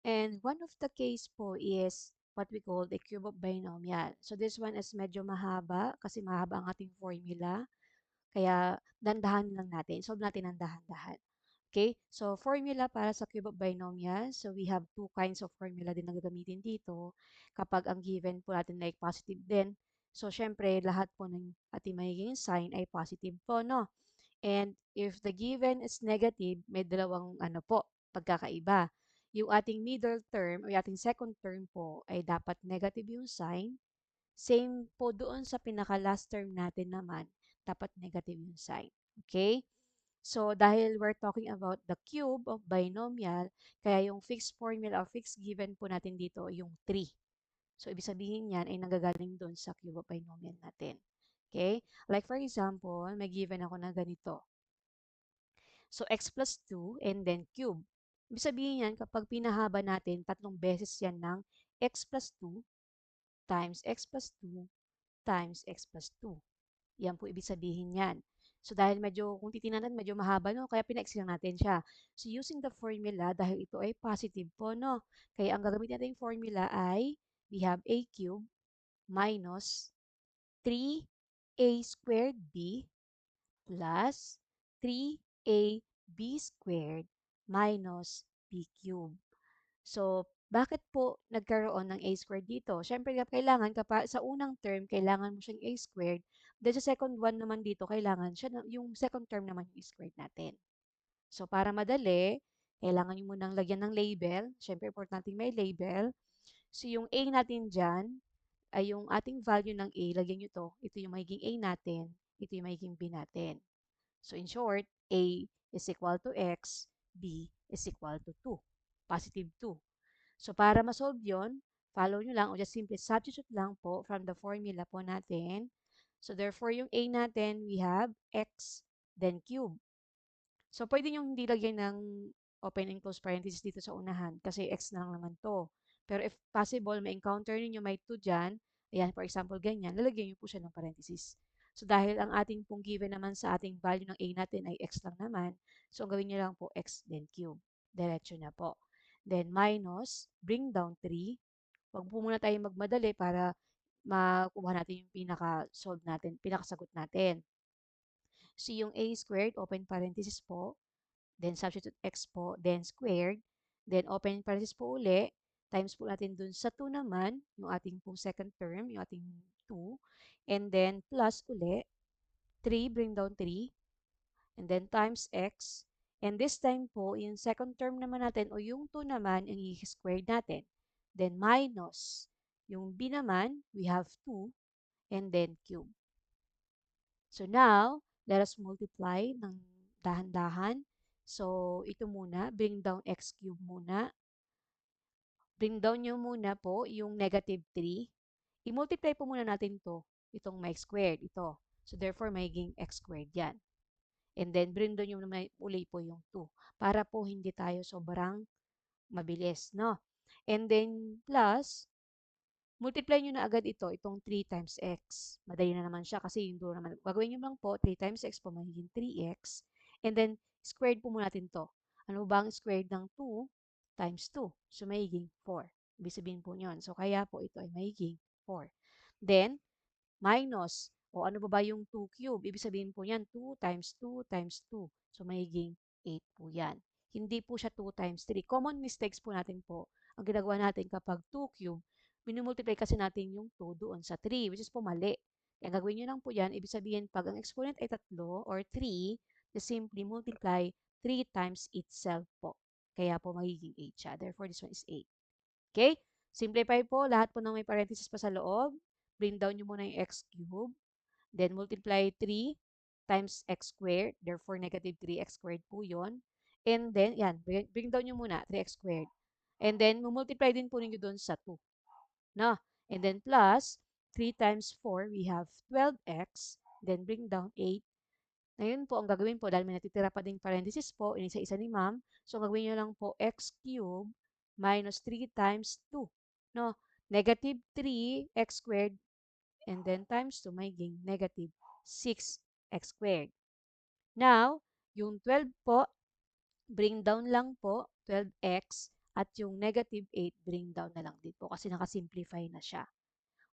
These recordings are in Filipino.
And one of the case po is what we call the cube of binomial. So this one is medyo mahaba kasi mahaba ang ating formula. Kaya dandahan lang natin. Solve natin ng dahan-dahan. Okay? So formula para sa cube of binomial. So we have two kinds of formula din na gagamitin dito kapag ang given po natin ay positive din. So syempre lahat po ng ating magiging sign ay positive po, no? And if the given is negative, may dalawang ano po, pagkakaiba. Yung ating middle term o yung ating second term po ay dapat negative yung sign. Same po doon sa pinaka-last term natin naman, dapat negative yung sign. Okay? So, dahil we're talking about the cube of binomial, kaya yung fixed formula or fixed given po natin dito yung 3. So, ibig sabihin yan ay nanggagaling doon sa cube of binomial natin. Okay? Like for example, may given ako na ganito. So, x plus 2 and then cube. Ibig sabihin yan, kapag pinahaba natin, tatlong beses yan ng x plus 2 times x plus 2 times x plus 2. Yan po ibig sabihin yan. So, dahil medyo, kung titingnan natin, medyo mahaba, no? Kaya pina-x lang natin siya. So, using the formula, dahil ito ay positive po, no? Kaya ang gagamitin natin formula ay, we have a cube minus 3a squared b plus 3ab squared minus b cubed. So, bakit po nagkaroon ng a squared dito? Siyempre, kailangan sa unang term, kailangan mo siyang a squared. Then sa second one naman dito, kailangan siya, yung second term naman yung squared natin. So, para madali, kailangan nyo munang lagyan ng label. Siyempre, importante may label. So, yung a natin dyan, ay yung ating value ng a, lagyan nyo to. Ito yung magiging a natin. Ito yung magiging b natin. So, in short, a is equal to x, b is equal to 2. Positive 2. So, para ma-solve yun, follow nyo lang o just simply substitute lang po from the formula po natin. So, therefore, yung a natin, we have x, then cube. So, pwede nyo hindi lagyan ng open and close parenthesis dito sa unahan kasi x na lang naman to. Pero if possible, ma-encounter ninyo may 2 dyan, ayan, for example, ganyan, lalagyan nyo po siya ng parenthesis. So, dahil ang ating pong given naman sa ating value ng a natin ay x lang naman, so, ang gawin nyo lang po x, then cube. Diretso na po. Then, minus, bring down 3. Huwag po muna tayo magmadali para makuha natin yung pinaka-solve natin, pinakasagot natin. So, yung a squared, open parenthesis po, then substitute x po, then squared, then open parenthesis po uli, times po natin dun sa 2 naman, yung ating pong second term, yung ating 2, and then plus uli, 3, bring down 3, and then times x, and this time po, yung second term naman natin, o yung 2 naman, ang i-squared natin, then minus, yung b naman, we have 2, and then cube. So now, let us multiply ng dahan-dahan. So, ito muna, bring down x cube muna. Bring down nyo muna po yung negative 3. I-multiply po muna natin to, itong may squared, ito. So, therefore, magiging x squared yan. And then, bring down nyo naman uli po yung 2 para po hindi tayo sobrang mabilis, no? And then, plus, multiply nyo na agad ito, itong 3 times x. Madali na naman siya kasi yung dulo naman. Gagawin nyo lang po, 3 times x po magiging 3x. And then, squared po muna natin to. Ano ba ang squared ng 2 times 2? So, magiging 4. Ibig sabihin po yun. So, kaya po ito ay magiging 4. Then, minus, o ano ba yung 2 cube? Ibig sabihin po yan, 2 times 2 times 2. So, magiging 8 po yan. Hindi po siya 2 times 3. Common mistakes po natin po. Ang ginagawa natin kapag 2 cube, minumultiply kasi natin yung 2 doon sa 3, which is po mali. Kaya gagawin nyo lang po yan, ibig sabihin pag ang exponent ay 3 or 3, just simply multiply 3 times itself po. Kaya po magiging 8 siya. Therefore, this one is 8. Okay? Simplify po, lahat po ng may parenthesis pa sa loob. Bring down nyo muna yung x cube. Then, multiply 3 times x squared. Therefore, negative 3x squared po yun. And then, yan, bring down nyo muna, 3x squared. And then, multiply din po ninyo doon sa 2. No? And then plus 3 times 4, we have 12x. Then bring down 8. Ngayon po, ang gagawin po, dahil may natitira pa ding parenthesis po, inisa-isa ni ma'am. So, ang gagawin nyo lang po, x cubed minus 3 times 2. No? Negative 3x squared and then times 2, magiging negative 6x squared. Now, yung 12 po, bring down lang po, 12x. at yung negative 8 bring down na lang din po kasi nakasimplify na siya.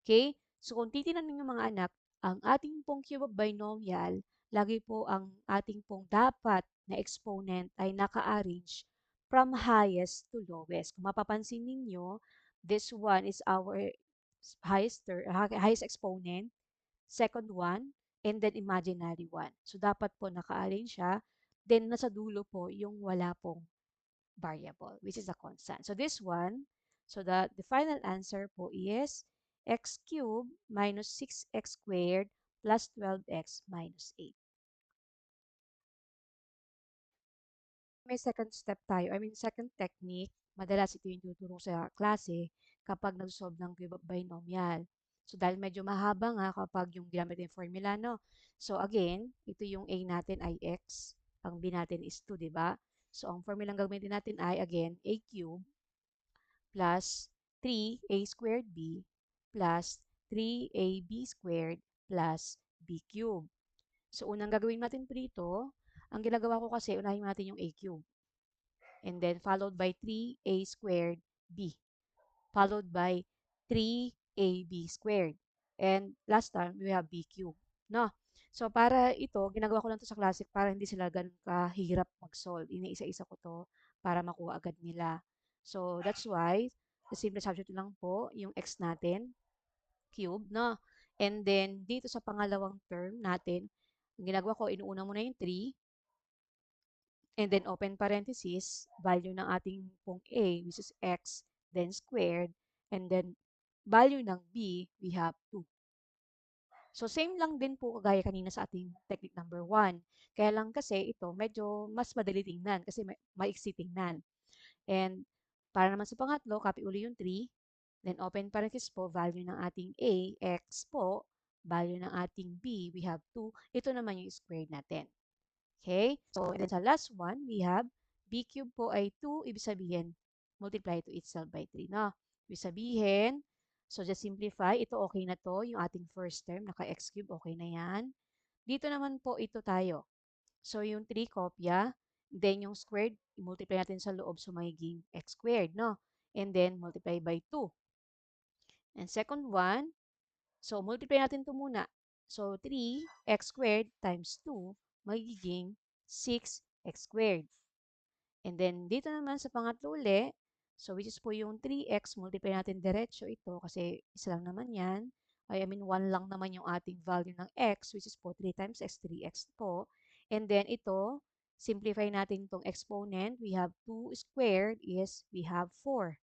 Okay? So kung titingnan ninyo mga anak, ang ating pong cube of binomial, lagi po ang ating pong dapat na exponent ay naka-arrange from highest to lowest. Kung mapapansin ninyo, this one is our highest exponent, second one, and then imaginary one. So dapat po naka-arrange siya. Then nasa dulo po yung wala pong variable, which is a constant. So this one, so that the final answer po is x cubed minus 6x squared plus 12x minus 8. May second step tayo, second technique. Madalas ito yung tuturo sa klase kapag nag-solve ng cube of binomial. So dahil medyo mahaba nga kapag yung ginamit yung formula, no? So again, ito yung a natin ay x, ang b natin is 2, di ba? So ang formula ang gagamitin natin ay again a cube plus 3a squared b plus 3ab squared plus b cubed. So, unang gagawin natin po dito, ang ginagawa ko kasi, unahin natin yung a cube. And then, followed by 3a squared b. Followed by 3ab squared. And last time, we have b cubed. No? So, para ito, ginagawa ko lang to sa classic para hindi sila ganun kahirap mag-solve. Iniisa-isa ko to para makuha agad nila. So, that's why, the simple substitute lang po yung x natin, cube, no? And then, dito sa pangalawang term natin, ang ginagawa ko, inuuna mo na yung 3, and then open parenthesis, value ng ating pong a, which is x, then squared, and then value ng b, we have 2. So, same lang din po kagaya kanina sa ating technique number 1. Kaya lang kasi ito, medyo mas madali tingnan kasi maiksi tingnan. And para naman sa pangatlo, copy uli yung 3. Then open parenthesis po, value ng ating a, x po, value ng ating b, we have 2. Ito naman yung squared natin. Okay? So, and then sa last one, we have b cube po ay 2, ibig sabihin, multiply to itself by 3. No? Ibig sabihin, so just simplify, ito okay na to, yung ating first term, naka-x cube, okay na yan. Dito naman po, ito tayo. So, yung 3 kopya, then yung squared, i-multiply natin sa loob, so magiging x squared, no? And then, multiply by 2. And second one, so multiply natin ito muna. So, 3x squared times 2, magiging 6x squared. And then, dito naman sa pangatlo uli, so which is po yung 3x, multiply natin diretso ito kasi isa lang naman yan. 1 lang naman yung ating value ng x, which is po 3 times x, 3x po. And then ito, simplify natin itong exponent. We have 2 squared is we have 4.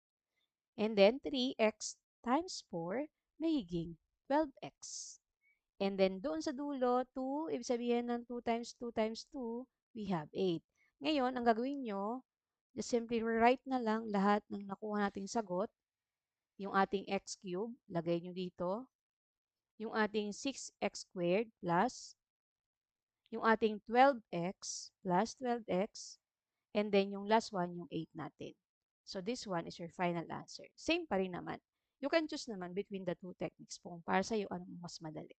And then 3x times 4, magiging 12x. And then doon sa dulo, 2, ibig sabihin ng 2 times 2 times 2, we have 8. Ngayon, ang gagawin nyo, just simply rewrite na lang lahat ng nakuha nating sagot. Yung ating x cube, lagay nyo dito. Yung ating 6x squared plus yung ating 12x plus 12x, and then yung last one, yung 8 natin. So this one is your final answer. Same pa rin naman. You can choose naman between the two techniques kung para sa'yo anong mas madali.